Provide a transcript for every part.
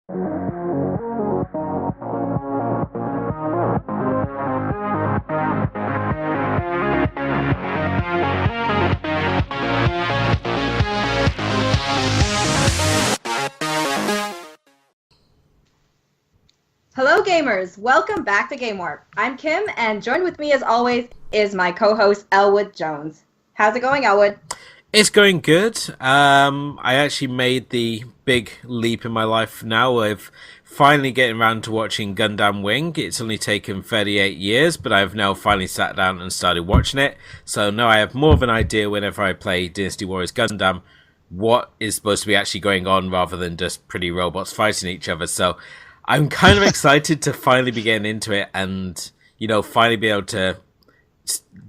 Hello gamers, welcome back to Game Warp. I'm Kim, and joined with me as always is my co-host Elwood Jones. How's it going, Elwood? It's going good. I actually made the big leap in my life now of finally getting around to watching Gundam Wing. It's only taken 38 years, but I've now finally sat down and started watching it. So now I have more of an idea whenever I play Dynasty Warriors Gundam what is supposed to be actually going on rather than just pretty robots fighting each other. So I'm kind of excited to finally be getting into it and, finally be able to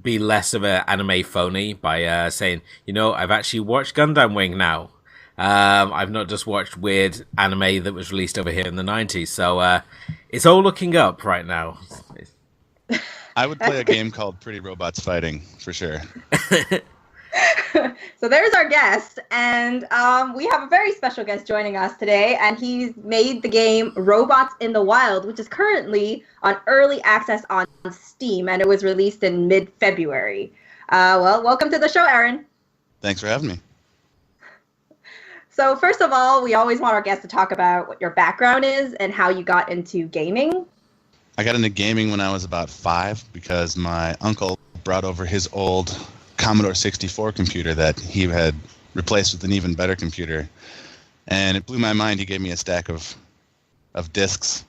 be less of an anime phony by saying, I've actually watched Gundam Wing now. I've not just watched weird anime that was released over here in the 90s. So it's all looking up right now. I would play a game called Pretty Robots Fighting, for sure. So there's our guest, and we have a very special guest joining us today, and he's made the game Robots in the Wild, which is currently on early access on Steam, and it was released in mid-February. Welcome to the show, Aaron. Thanks for having me. So first of all, we always want our guests to talk about what your background is and how you got into gaming. I got into gaming when I was about 5 because my uncle brought over his old Commodore 64 computer that he had replaced with an even better computer, and it blew my mind. He gave me a stack of discs,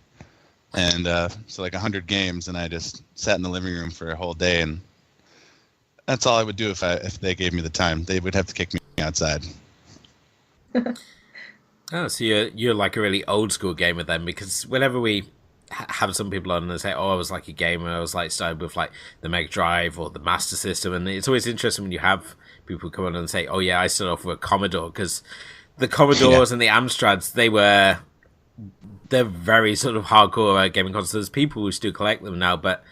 and so like 100 games, and I just sat in the living room for a whole day, and that's all I would do if they gave me the time. They would have to kick me outside. Oh, so you're like a really old school gamer then, because whenever we have some people on and say, "Oh, I was like a gamer. I was like started with like the Mega Drive or the Master System," and it's always interesting when you have people come on and say, "Oh yeah, I started off with a Commodore," because the Commodores and the Amstrads they're very sort of hardcore gaming consoles. People who still collect them now, but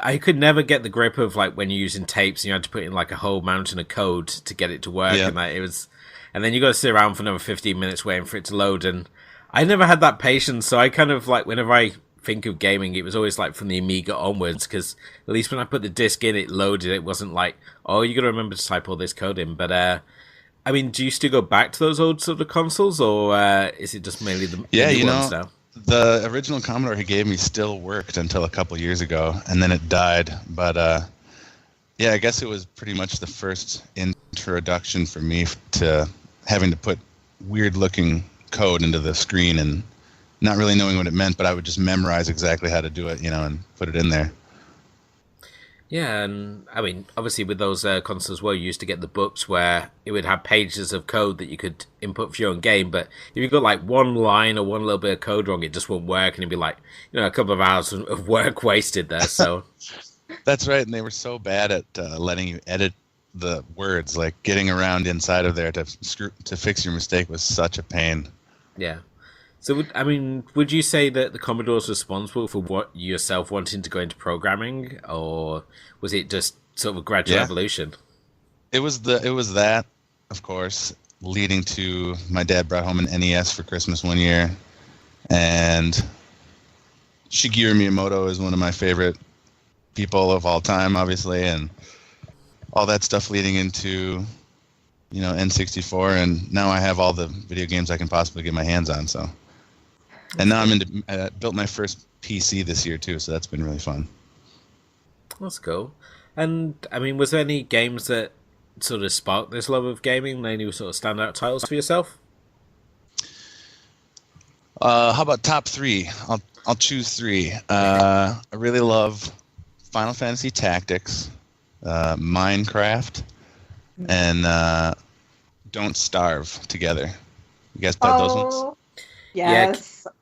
I could never get the grip of like when you're using tapes and you had to put in like a whole mountain of code to get it to work, and like and then you got to sit around for another 15 minutes waiting for it to load, and I never had that patience, so I kind of like, whenever I think of gaming, it was always like from the Amiga onwards, because at least when I put the disc in, it loaded. It wasn't like, oh, you got to remember to type all this code in. But, I mean, do you still go back to those old sort of consoles, or is it just mainly the new ones now? The original Commodore he gave me still worked until a couple years ago, and then it died. But, I guess it was pretty much the first introduction for me to having to put weird-looking code into the screen and not really knowing what it meant, but I would just memorize exactly how to do it, and put it in there. Yeah, and I mean, obviously with those consoles, you used to get the books where it would have pages of code that you could input for your own game, but if you got like one line or one little bit of code wrong, it just won't work, and it'd be like, a couple of hours of work wasted there. So that's right, and they were so bad at letting you edit the words, like getting around inside of there to fix your mistake was such a pain. Yeah. So, would you say that the Commodore's responsible for what yourself wanting to go into programming, or was it just sort of a gradual evolution? It was that, of course, leading to my dad brought home an NES for Christmas one year, and Shigeru Miyamoto is one of my favorite people of all time, obviously, and all that stuff leading into, N64, and now I have all the video games I can possibly get my hands on. So, and now I built my first PC this year too, so that's been really fun. That's cool. And I mean, was there any games that sort of sparked this love of gaming? Any sort of standout titles for yourself? How about top 3? I'll choose 3. I really love Final Fantasy Tactics, Minecraft, and Don't Starve together. You guys played those ones? Yes. Yeah,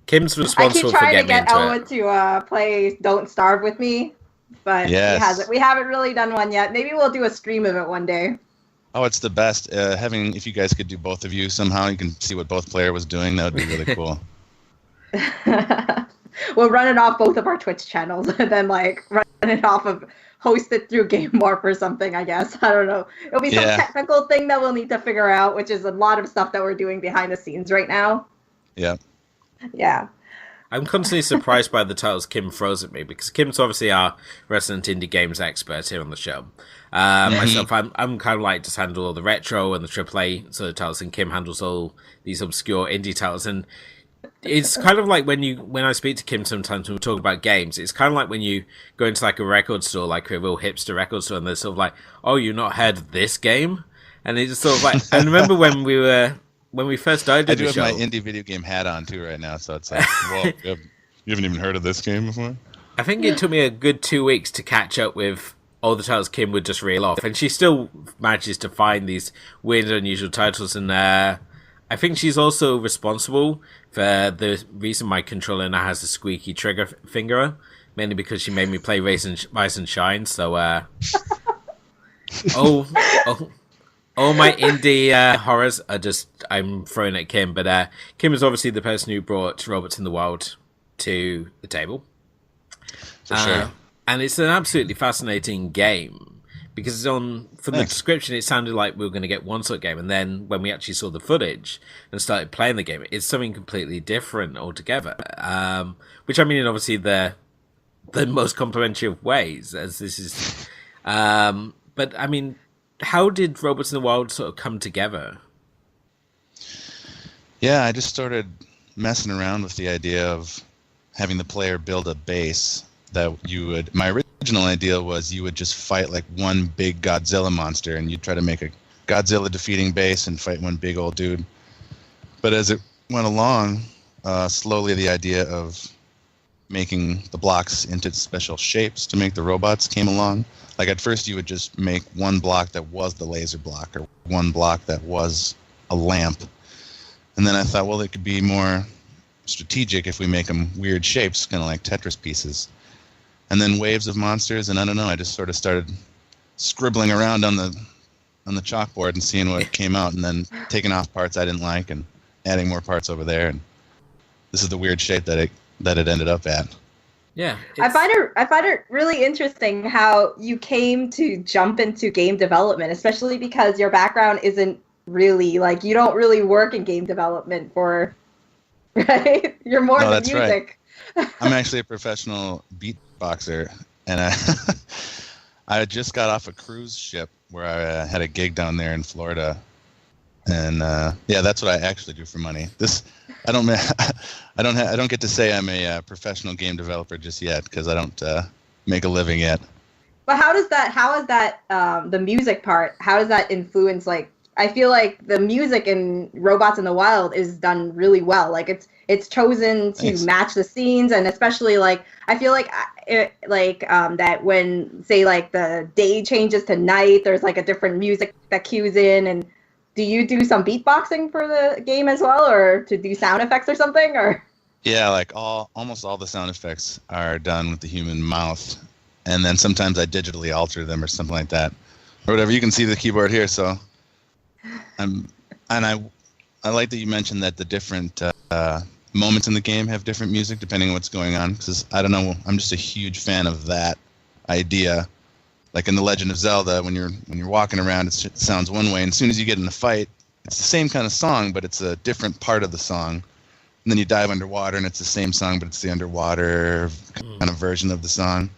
Kim's responsible for getting me into it. I keep trying to get Elwood to play Don't Starve with me, but we haven't really done one yet. Maybe we'll do a stream of it one day. Oh, it's the best. If you guys could do both of you somehow, you can see what both player was doing. That would be really cool. We'll run it off both of our Twitch channels and then run it off of host it through Game Warp or something, I guess. I don't know. It'll be some technical thing that we'll need to figure out, which is a lot of stuff that we're doing behind the scenes right now. Yeah. Yeah. I'm constantly surprised by the titles Kim throws at me because Kim's obviously our resident indie games expert here on the show. Myself, I'm kind of like just handle all the retro and the AAA sort of titles, and Kim handles all these obscure indie titles. And it's kind of like when I speak to Kim sometimes when we talk about games, it's kind of like when you go into like a record store, like a real hipster record store, and they're sort of like, "Oh, you've not heard of this game?" And it's sort of like, I remember when we first started I the do show. have my indie video game hat on too right now, so it's like, whoa, you haven't even heard of this game before? I think it took me a good 2 weeks to catch up with all the titles Kim would just reel off, and she still manages to find these weird and unusual titles, and I think she's also responsible for the reason my controller now has a squeaky trigger finger, mainly because she made me play Rise and Shine, so all my indie horrors are just, I'm throwing at Kim, but Kim is obviously the person who brought Robots in the Wild to the table. For sure. And it's an absolutely fascinating game because from the description, it sounded like we were going to get one sort of game, and then when we actually saw the footage and started playing the game, it's something completely different altogether. Which I mean, in obviously the most complimentary of ways, as this is. But I mean, how did Robots in the Wild sort of come together? Yeah, I just started messing around with the idea of having the player build a base that you would. My original idea was you would just fight like one big Godzilla monster, and you'd try to make a Godzilla defeating base and fight one big old dude. But as it went along, slowly the idea of making the blocks into special shapes to make the robots came along. Like at first you would just make one block that was the laser block, or one block that was a lamp. And then I thought, well, it could be more strategic if we make them weird shapes, kind of like Tetris pieces. And then waves of monsters, and I don't know, I just sort of started scribbling around on the chalkboard and seeing what came out, and then taking off parts I didn't like and adding more parts over there. And this is the weird shape that it ended up at. Yeah, I find it really interesting how you came to jump into game development, especially because your background isn't really like, you don't really work in game development for, right? You're more No, in the music. Right. I'm actually a professional beatboxer, and I just got off a cruise ship where I had a gig down there in Florida, and yeah, that's what I actually do for money. I don't get to say I'm a professional game developer just yet because I don't make a living yet. But how is that the music part? How does that influence? Like, I feel like the music in Robots in the Wild is done really well. Like it's chosen to match the scenes, and especially like I feel like that when say like the day changes to night, there's like a different music that cues in. And do you do some beatboxing for the game as well, or to do sound effects or something? Or yeah, like almost all the sound effects are done with the human mouth, and then sometimes I digitally alter them or something like that, or whatever. You can see the keyboard here, so. I like that you mentioned that the different moments in the game have different music depending on what's going on. Because I don't know, I'm just a huge fan of that idea. Like in The Legend of Zelda, when you're walking around, it sounds one way, and as soon as you get in a fight, it's the same kind of song, but it's a different part of the song. And then you dive underwater, and it's the same song, but it's the underwater kind of version of the song.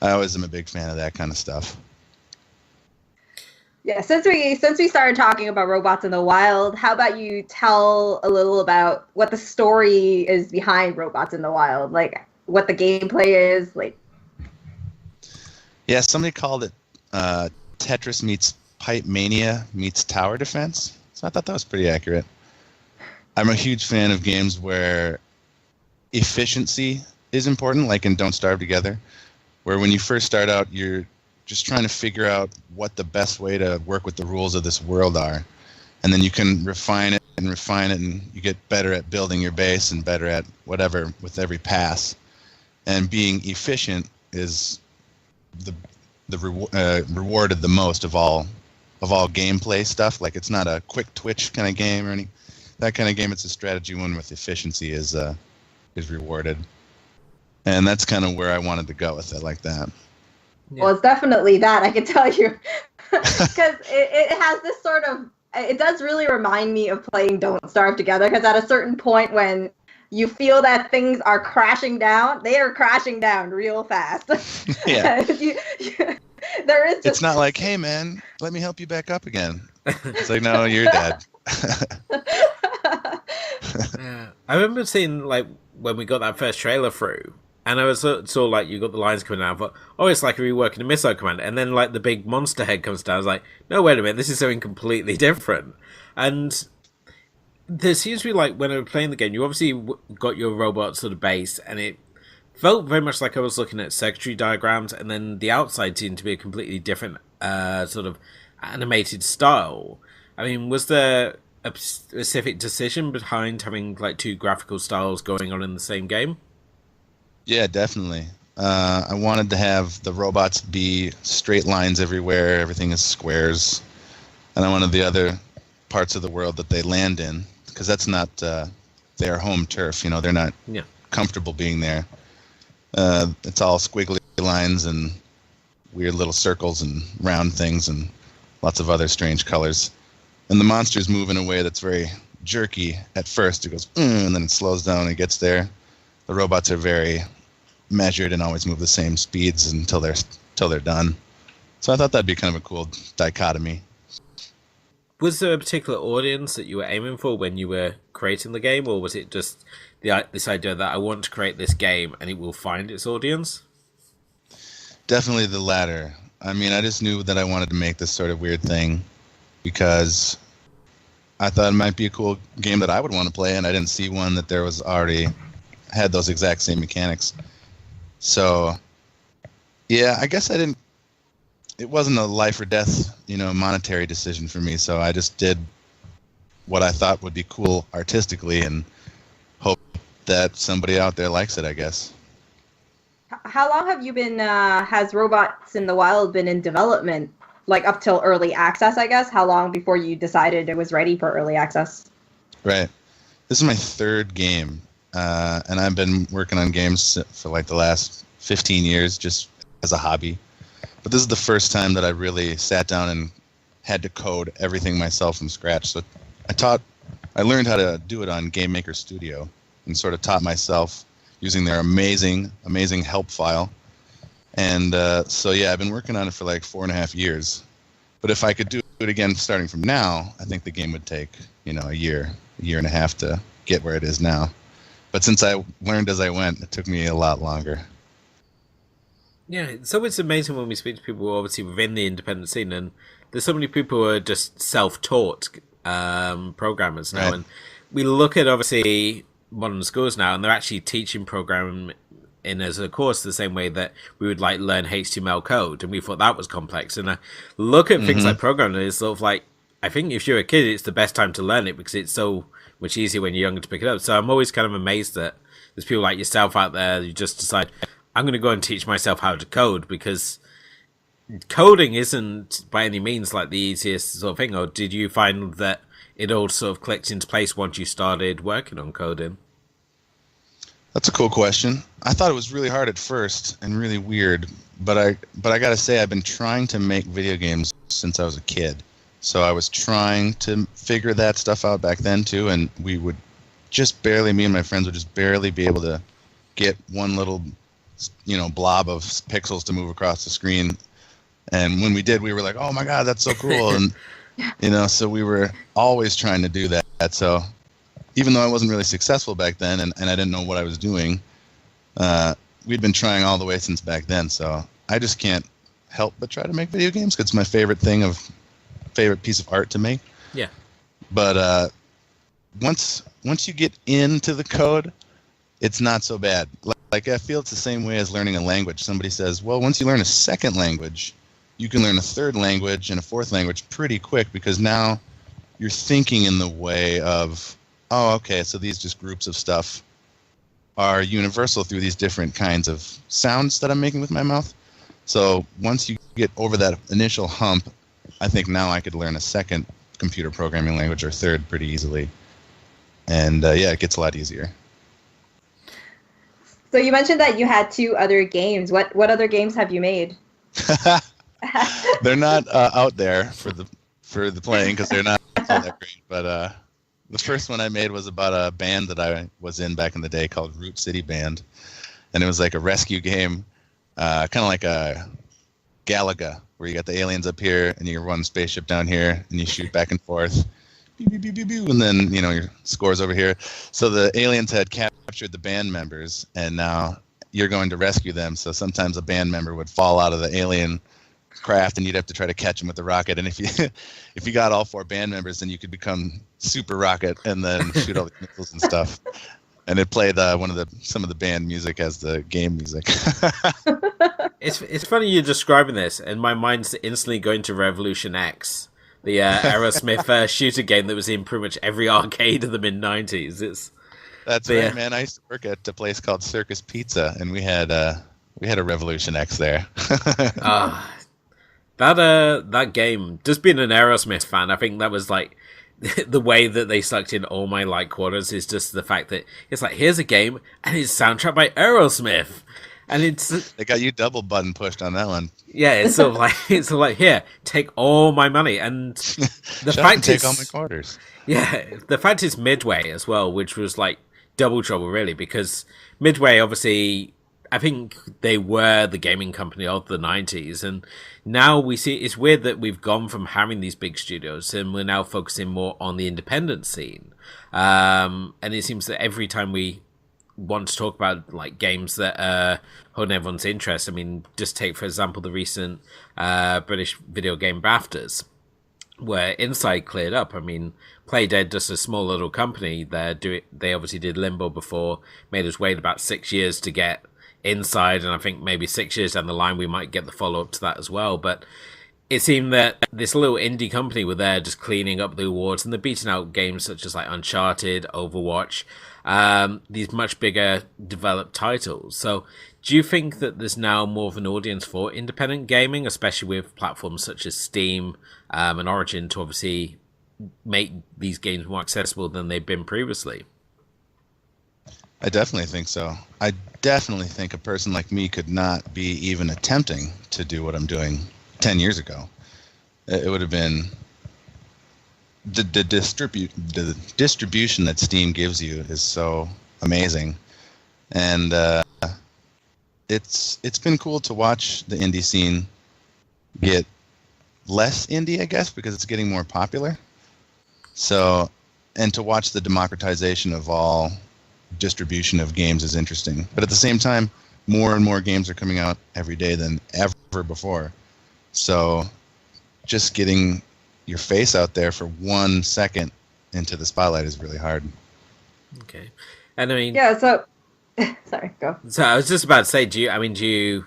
I always am a big fan of that kind of stuff. Yeah, since we started talking about Robots in the Wild, how about you tell a little about what the story is behind Robots in the Wild, like what the gameplay is, like. Yeah, somebody called it Tetris meets Pipe Mania meets Tower Defense, so I thought that was pretty accurate. I'm a huge fan of games where efficiency is important, like in Don't Starve Together, where when you first start out, you're just trying to figure out what the best way to work with the rules of this world are. And then you can refine it, and you get better at building your base and better at whatever with every pass. And being efficient is rewarded the most of all gameplay stuff. Like, it's not a quick twitch kind of game or any that kind of game. It's a strategy one with efficiency is rewarded. And that's kind of where I wanted to go with it, like that. Yeah. Well, it's definitely that, I can tell you. Because it has this sort of, it does really remind me of playing Don't Starve Together, because at a certain point when you feel that things are crashing down. They are crashing down real fast. Yeah. There is just... It's not like, hey, man, let me help you back up again. It's like, no, you're dead. Yeah. I remember seeing, like, when we got that first trailer through, and I was saw like, you got the lines coming down, but it's like a reworking a missile command, and then, like, the big monster head comes down. I was like, no, wait a minute, this is something completely different. And there seems to be, like, when I was playing the game, you obviously got your robot sort of base, and it felt very much like I was looking at circuitry diagrams, and then the outside seemed to be a completely different sort of animated style. I mean, was there a specific decision behind having, like, two graphical styles going on in the same game? Yeah, definitely. I wanted to have the robots be straight lines everywhere. Everything is squares. And I wanted the other parts of the world that they land in, because that's not their home turf. You know, they're not comfortable being there. It's all squiggly lines and weird little circles and round things and lots of other strange colors. And the monsters move in a way that's very jerky at first. It goes, and then it slows down and it gets there. The robots are very measured and always move the same speeds until they're done. So I thought that'd be kind of a cool dichotomy. Was there a particular audience that you were aiming for when you were creating the game, or was it just this idea that I want to create this game and it will find its audience? Definitely the latter. I mean, I just knew that I wanted to make this sort of weird thing because I thought it might be a cool game that I would want to play, and I didn't see one that there was already had those exact same mechanics. So, yeah, I guess it wasn't a life or death, monetary decision for me. So I just did what I thought would be cool artistically and hope that somebody out there likes it, I guess. How long have you been, has Robots in the Wild been in development? Like up till early access, I guess? How long before you decided it was ready for early access? Right. This is my third game. And I've been working on games for like the last 15 years just as a hobby. But this is the first time that I really sat down and had to code everything myself from scratch. So I learned how to do it on Game Maker Studio and sort of taught myself using their amazing help file. And so, yeah, I've been working on it for like 4.5 years. But if I could do it again starting from now, I think the game would take, a year and a half to get where it is now. But since I learned as I went, it took me a lot longer. Yeah, it's always amazing when we speak to people obviously within the independent scene, and there's so many people who are just self-taught programmers now. Right. And we look at, obviously, modern schools now, and they're actually teaching programming in as a course the same way that we would like learn HTML code, and we thought that was complex. And I look at things like programming, it's sort of like, I think if you're a kid, it's the best time to learn it because it's so much easier when you're younger to pick it up. So I'm always kind of amazed that there's people like yourself out there who just decide, I'm going to go and teach myself how to code, because coding isn't by any means like the easiest sort of thing. Or did you find that it all sort of clicked into place once you started working on coding? That's a cool question. I thought it was really hard at first and really weird, but I got to say I've been trying to make video games since I was a kid. So I was trying to figure that stuff out back then too, and we would me and my friends would just barely be able to get one little, blob of pixels to move across the screen. And when we did, we were like, oh my God, that's so cool. And, so we were always trying to do that. So even though I wasn't really successful back then and I didn't know what I was doing, we'd been trying all the way since back then. So I just can't help but try to make video games because it's my favorite piece of art to make. Yeah. But once you get into the code, it's not so bad. Like I feel it's the same way as learning a language. Somebody says, well, once you learn a second language, you can learn a third language and a fourth language pretty quick because now you're thinking in the way of, oh, okay, so these just groups of stuff are universal through these different kinds of sounds that I'm making with my mouth. So once you get over that initial hump, I think now I could learn a second computer programming language or third pretty easily. And it gets a lot easier. So you mentioned that you had 2 other games. What other games have you made? They're not out there for the playing because they're not all that great. But The first one I made was about a band that I was in back in the day called Root City Band, and it was like a rescue game, kind of like a Galaga, where you got the aliens up here and you run spaceship down here and you shoot back and forth, and then your scores over here. So the aliens had captured the band members, and now you're going to rescue them. So sometimes a band member would fall out of the alien craft, and you'd have to try to catch them with the rocket. And if you got all 4 band members, then you could become Super Rocket and then shoot all the missiles and stuff. And it played some of the band music as the game music. It's funny you're describing this, and my mind's instantly going to Revolution X, the Aerosmith shooter game that was in pretty much every arcade in the mid-90s. That's right, man. I used to work at a place called Circus Pizza, and we had a Revolution X there. That game, just being an Aerosmith fan, I think that was like the way that they sucked in all my like quarters is just the fact that it's like, here's a game and it's soundtrack by Aerosmith, and they got you double button pushed on that one. Yeah, it's sort of like here, take all my money, and the fact take all my quarters. Yeah, the fact is Midway as well, which was like double trouble really, because Midway obviously, I think they were the gaming company of the 90s, and now we see it's weird that we've gone from having these big studios and we're now focusing more on the independent scene. And it seems that every time we want to talk about like games that are holding everyone's interest, I mean, just take for example the recent British video game BAFTAs, where Inside cleared up. I mean, Playdead, just a small little company, they obviously did Limbo before, made us wait about 6 years to get Inside, and I think maybe 6 years down the line we might get the follow-up to that as well. But it seemed that this little indie company were there just cleaning up the awards, and they're beating out games such as like Uncharted, Overwatch, these much bigger developed titles. So do you think that there's now more of an audience for independent gaming, especially with platforms such as Steam and Origin to obviously make these games more accessible than they've been previously? I definitely think so. I definitely think a person like me could not be even attempting to do what I'm doing 10 years ago. It would have been the distribution that Steam gives you is so amazing, and it's been cool to watch the indie scene get less indie, I guess, because it's getting more popular. So, and to watch the democratization of all distribution of games is interesting. But at the same time, more and more games are coming out every day than ever before. So just getting your face out there for 1 second into the spotlight is really hard. Okay. And I mean, yeah, so sorry, go. So I was just about to say, do you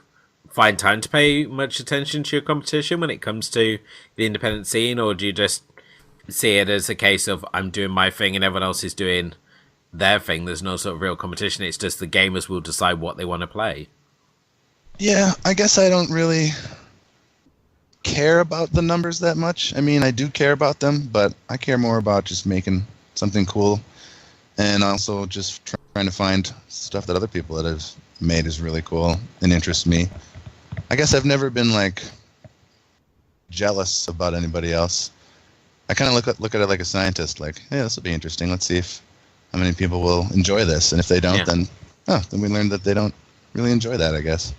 find time to pay much attention to your competition when it comes to the independent scene, or do you just see it as a case of I'm doing my thing and everyone else is doing their thing? There's no sort of real competition. It's just the gamers will decide what they want to play. Yeah, I guess I don't really care about the numbers that much. I mean, I do care about them, but I care more about just making something cool, and also just trying to find stuff that other people that have made is really cool and interests me. I guess I've never been like jealous about anybody else. I kind of look at it like a scientist, like, hey, this will be interesting. Let's see how many people will enjoy this, and if they don't, then we learn that they don't really enjoy that, I guess.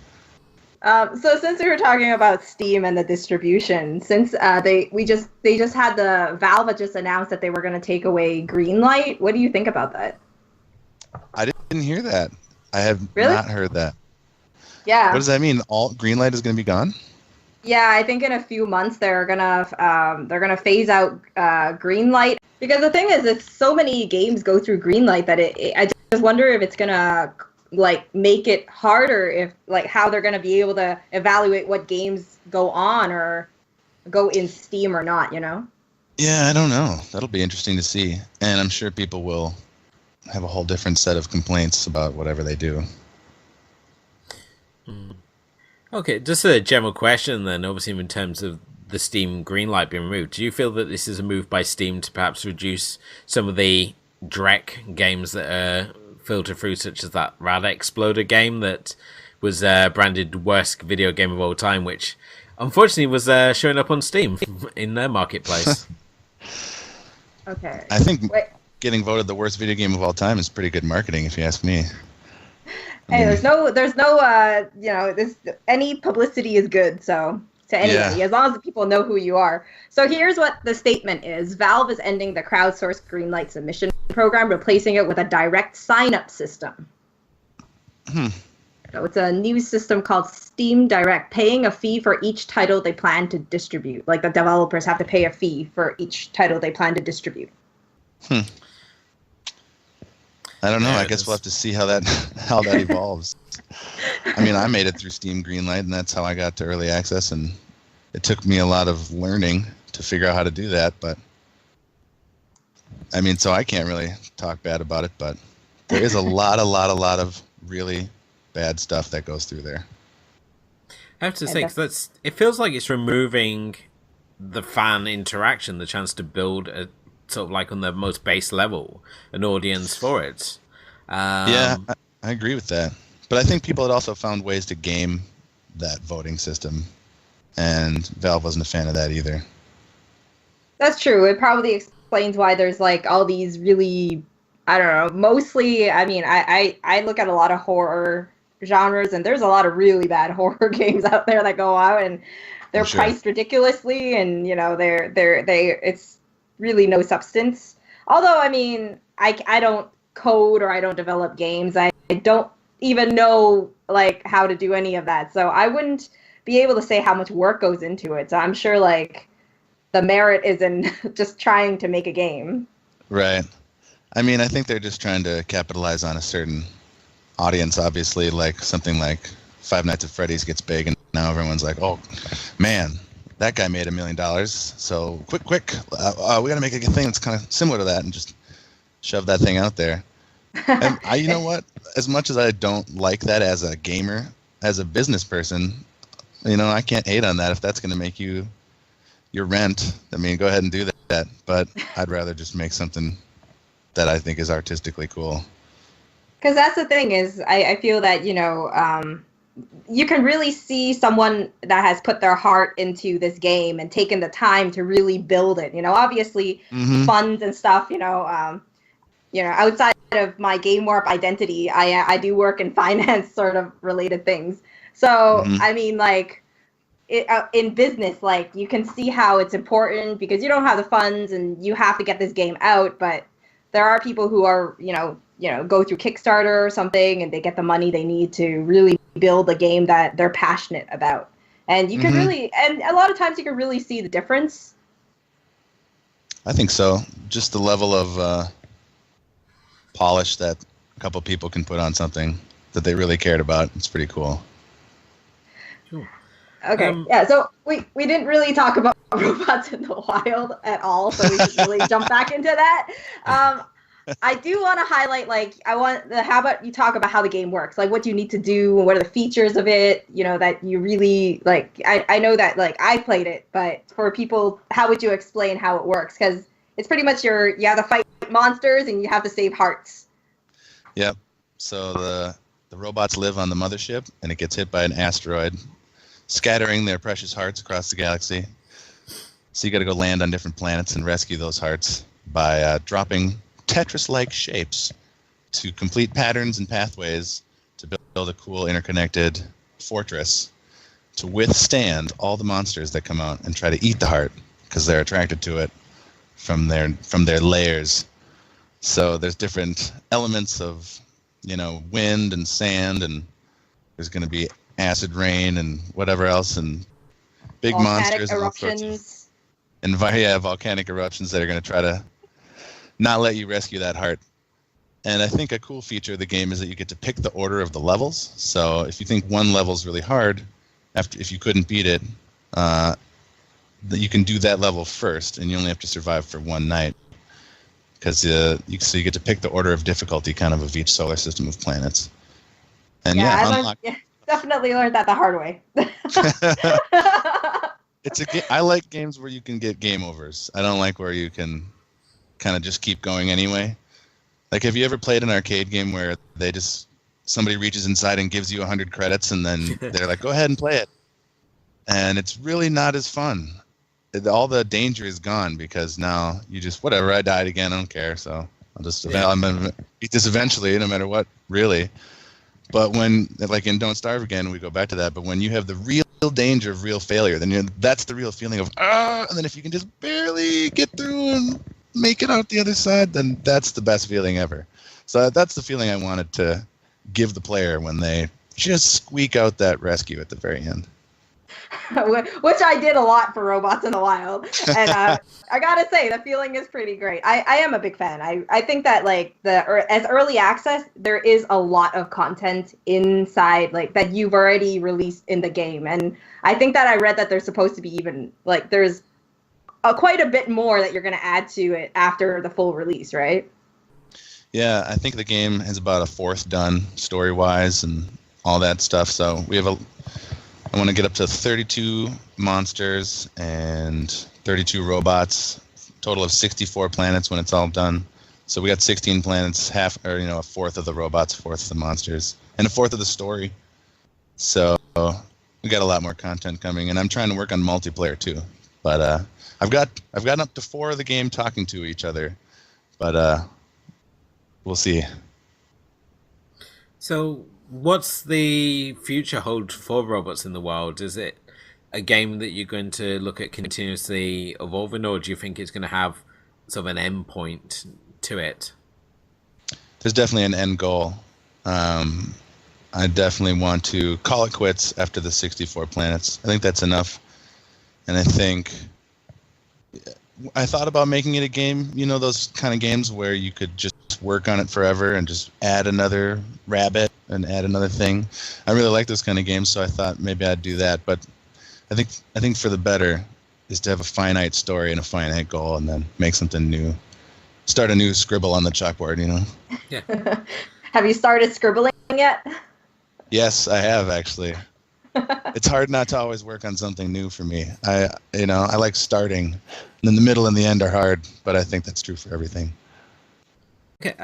So since we were talking about Steam and the distribution, since they just had the Valve just announced that they were going to take away Greenlight. What do you think about that? I didn't hear that. I have not heard that. Yeah. What does that mean? All Greenlight is going to be gone? Yeah, I think in a few months they're gonna phase out Greenlight, because the thing is, it's so many games go through Greenlight that I just wonder if it's gonna like make it harder, if like how they're gonna be able to evaluate what games go on or go in Steam or not, you know? Yeah, I don't know. That'll be interesting to see, and I'm sure people will have a whole different set of complaints about whatever they do. Okay, just a general question then, obviously in terms of the Steam Greenlight being removed, do you feel that this is a move by Steam to perhaps reduce some of the Drek games that are filtered through, such as that Rad Exploder game that was branded worst video game of all time, which unfortunately was showing up on Steam in their marketplace? Okay. I think getting voted the worst video game of all time is pretty good marketing, if you ask me. Hey, there's no, any publicity is good, so to anybody, as long as the people know who you are. So here's what the statement is. Valve is ending the crowdsourced greenlight submission program, replacing it with a direct sign-up system. So it's a new system called Steam Direct, paying a fee for each title they plan to distribute. Like the developers have to pay a fee for each title they plan to distribute. I don't know. I guess we'll have to see how that evolves. I mean, I made it through Steam Greenlight, and that's how I got to early access, and it took me a lot of learning to figure out how to do that. But I mean, so I can't really talk bad about it, but there is a lot of really bad stuff that goes through there. I have to say, 'cause it feels like it's removing the fan interaction, the chance to build a sort of like on the most base level an audience for it. Yeah, I agree with that. But I think people had also found ways to game that voting system, and Valve wasn't a fan of that either. That's true. It probably explains why there's like all these really, I don't know, mostly, I mean, I look at a lot of horror genres, and there's a lot of really bad horror games out there that go out, and they're priced ridiculously, and it's really no substance. Although, I mean, I don't code or I don't develop games. I don't even know like how to do any of that. So I wouldn't be able to say how much work goes into it. So I'm sure like the merit is in just trying to make a game. Right. I mean, I think they're just trying to capitalize on a certain audience, obviously, like something like Five Nights at Freddy's gets big, and now everyone's like, oh, man, that guy made $1 million. So quick, we got to make a thing that's kind of similar to that and just shove that thing out there. And you know what? As much as I don't like that as a gamer, as a business person, I can't hate on that. If that's going to make you your rent, I mean, go ahead and do that. But I'd rather just make something that I think is artistically cool. Because that's the thing is, I feel that, you can really see someone that has put their heart into this game and taken the time to really build it. Obviously funds and stuff, outside of my Game Warp identity, I do work in finance sort of related things. So, I mean, like, in business, like, you can see how it's important because you don't have the funds and you have to get this game out. But there are people who are, go through Kickstarter or something and they get the money they need to really build a game that they're passionate about. And you can really, and a lot of times you can really see the difference. I think so. Just the level of polish that a couple people can put on something that they really cared about. It's pretty cool. Sure. Okay, yeah, so we didn't really talk about robots in the wild at all, so we should really jump back into that. I do want to highlight, how about you talk about how the game works? Like, what do you need to do? What are the features of it, that you really, like, I know that, like, I played it, but for people, how would you explain how it works? Because it's pretty much you have to fight monsters and you have to save hearts. Yep. So the robots live on the mothership, and it gets hit by an asteroid, scattering their precious hearts across the galaxy. So you got to go land on different planets and rescue those hearts by dropping Tetris-like shapes to complete patterns and pathways to build a cool interconnected fortress to withstand all the monsters that come out and try to eat the heart because they're attracted to it from their layers. So there's different elements of, wind and sand, and there's going to be acid rain and whatever else, and big volcanic monsters eruptions. And volcanic eruptions that are going to try to not let you rescue that heart. And I think a cool feature of the game is that you get to pick the order of the levels. So if you think one level's really hard, if you couldn't beat it, that you can do that level first, and you only have to survive for one night. Because you get to pick the order of difficulty kind of each solar system of planets. And definitely learned that the hard way. I like games where you can get game overs. I don't like where you can kind of just keep going anyway. Like, have you ever played an arcade game where somebody reaches inside and gives you 100 credits, and then they're like, go ahead and play it? And it's really not as fun. All the danger is gone because now you just, whatever, I died again, I don't care. So I'm gonna beat this eventually, no matter what, really. But when, like in Don't Starve again, we go back to that. But when you have the real danger of real failure, then that's the real feeling of and then if you can just barely get through and make it out the other side, then that's the best feeling ever. So that's the feeling I wanted to give the player when they just squeak out that rescue at the very end. Which I did a lot for Robots in the Wild, and I gotta say the feeling is pretty great. I am a big fan. I think that like as early access, there is a lot of content inside like that you've already released in the game, and I think that I read that there's supposed to be even like there's quite a bit more that you're gonna add to it after the full release, right? Yeah, I think the game has about a fourth done story-wise and all that stuff. So we have I want to get up to 32 monsters and 32 robots, total of 64 planets when it's all done. So we got 16 planets, a fourth of the robots, a fourth of the monsters, and a fourth of the story. So we got a lot more content coming, and I'm trying to work on multiplayer too. But I've gotten up to 4 of the game talking to each other, but we'll see. So, what's the future hold for Robots in the Wild? Is it a game that you're going to look at continuously evolving, or do you think it's going to have sort of an end point to it? There's definitely an end goal. I definitely want to call it quits after the 64 planets. I think that's enough. And I think I thought about making it a game, those kind of games where you could just work on it forever and just add another rabbit and add another thing. I really like those kind of games, so I thought maybe I'd do that. But I think for the better is to have a finite story and a finite goal, and then make something new. Start a new scribble on the chalkboard, Yeah. Have you started scribbling yet? Yes, I have actually. It's hard not to always work on something new for me. I like starting, and then the middle and the end are hard, but I think that's true for everything. Okay,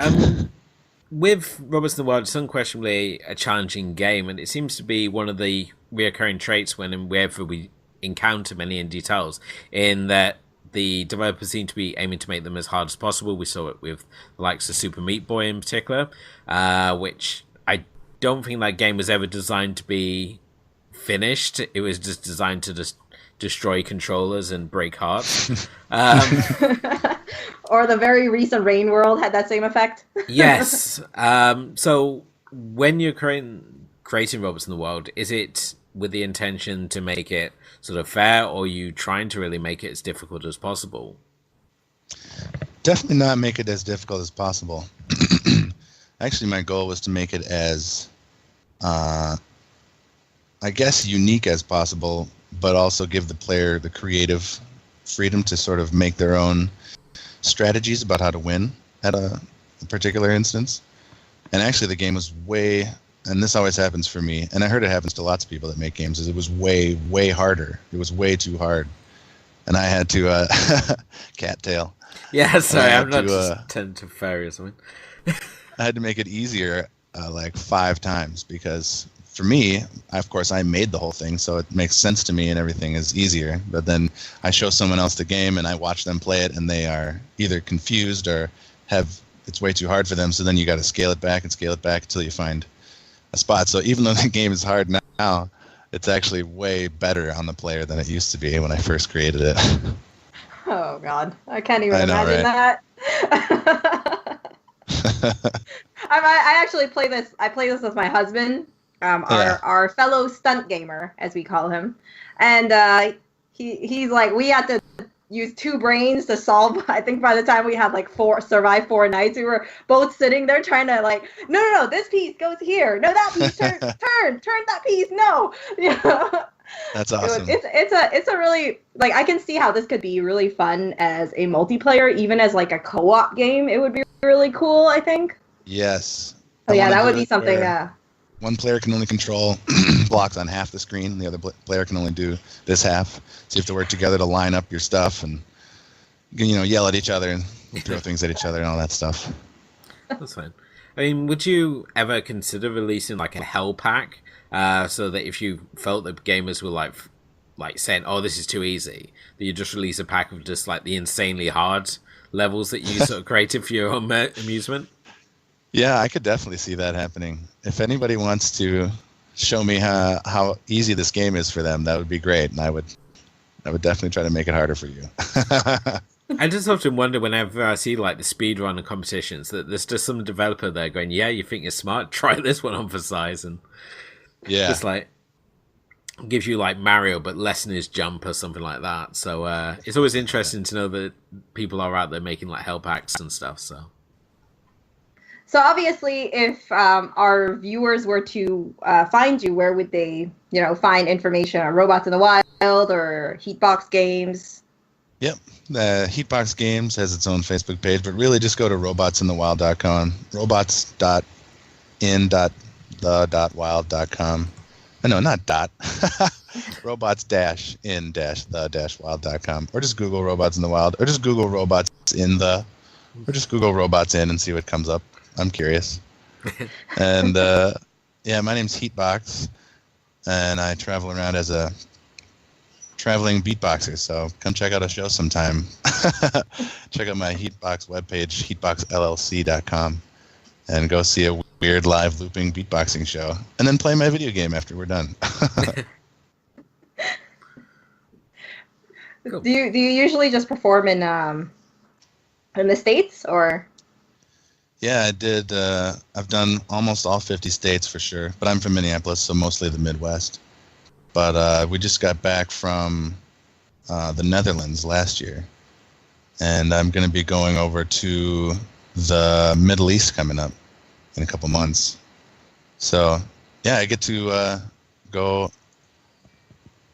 with Robots in the Wild, it's unquestionably a challenging game, and it seems to be one of the reoccurring traits whenever we encounter many indie titles, in that the developers seem to be aiming to make them as hard as possible. We saw it with the likes of Super Meat Boy in particular, which I don't think that game was ever designed to be finished. It was just designed to just destroy controllers and break hearts. Or the very recent Rain World had that same effect. Yes. So when you're creating Robots in the Wild, is it with the intention to make it sort of fair, or are you trying to really make it as difficult as possible? Definitely not make it as difficult as possible. Actually, my goal was to make it as, I guess, unique as possible, but also give the player the creative freedom to sort of make their own strategies about how to win at a particular instance. And actually the game was and this always happens for me, and I heard it happens to lots of people that make games, is it was way harder. It was way too hard. And I had to, cattail. Yeah, sorry, I'm not just tend to fairy or something. I had to make it easier like 5 times, because for me, of course, I made the whole thing, so it makes sense to me and everything is easier. But then I show someone else the game and I watch them play it, and they are either confused or it's way too hard for them. So then you got to scale it back until you find a spot. So even though the game is hard now, it's actually way better on the player than it used to be when I first created it. Oh God, I can't even imagine that. I actually play this. I play this with my husband. Our fellow stunt gamer, as we call him, and he's like, we had to use 2 brains to solve. I think by the time we had like survive 4 nights, we were both sitting there trying to like, no, this piece goes here. No, that piece turn that piece. No, That's awesome. It's a really, like, I can see how this could be really fun as a multiplayer, even as like a co-op game. It would be really cool, I think. Yes. Oh yeah, that would be something. One player can only control blocks on half the screen. The other player can only do this half. So you have to work together to line up your stuff and, yell at each other and throw things at each other and all that stuff. That's fine. I mean, would you ever consider releasing like a hell pack, so that if you felt that gamers were like saying, "Oh, this is too easy," that you just release a pack of just like the insanely hard levels that you sort of created for your own amusement? Yeah, I could definitely see that happening. If anybody wants to show me how easy this game is for them, that would be great, and I would definitely try to make it harder for you. I just often wonder whenever I see like the speedrunner competitions that there's just some developer there going, "Yeah, you think you're smart? Try this one on for size," and just like gives you like Mario but lessen his jump or something like that. So it's always interesting to know that people are out there making like help hacks and stuff. So obviously, if our viewers were to find you, where would they, find information on Robots in the Wild or Heatbox Games? Yep, Heatbox Games has its own Facebook page, but really just go to robotsinthewild.com, robots.in.the.wild.com. No, not dot. robots-in-the-wild.com, or just Google Robots in the Wild, or just Google Robots in the, or just Google Robots in and see what comes up. I'm curious. And my name's Heatbox, and I travel around as a traveling beatboxer, so come check out a show sometime. Check out my Heatbox webpage, heatboxllc.com, and go see a weird live looping beatboxing show, and then play my video game after we're done. Cool. Do you usually just perform in the States, or? Yeah, I did. I've done almost all 50 states for sure, but I'm from Minneapolis, so mostly the Midwest. But we just got back from the Netherlands last year, and I'm going to be going over to the Middle East coming up in a couple months. So, yeah, I get to go.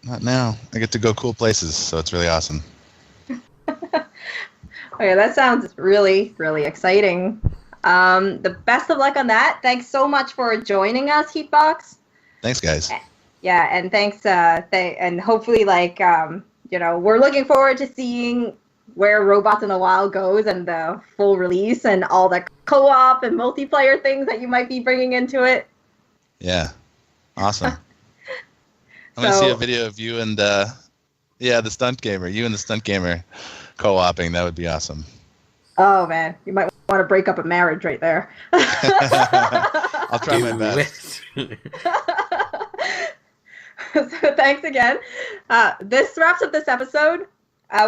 Not now. I get to go cool places, so it's really awesome. Okay, that sounds really, really exciting. The best of luck on that. Thanks so much for joining us, Heatbox. Thanks, guys. Yeah, and thanks. And hopefully, we're looking forward to seeing where Robots in the Wild goes and the full release and all the co-op and multiplayer things that you might be bringing into it. Yeah, awesome. I'm going to see a video of you and, the stunt gamer. You and the stunt gamer co-oping. That would be awesome. Oh, man. You might want to break up a marriage right there. I'll try my best. So thanks again. This wraps up this episode.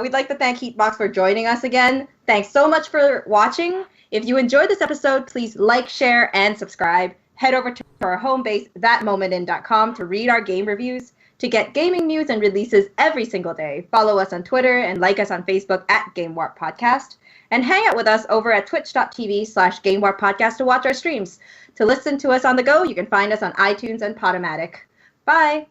We'd like to thank Heatbox for joining us again. Thanks so much for watching. If you enjoyed this episode, please like, share, and subscribe. Head over to our home base, thatmomentin.com, to read our game reviews, to get gaming news and releases every single day. Follow us on Twitter and like us on Facebook at Game Warp Podcast. And hang out with us over at twitch.tv/Game Warp Podcast to watch our streams. To listen to us on the go, you can find us on iTunes and Podomatic. Bye!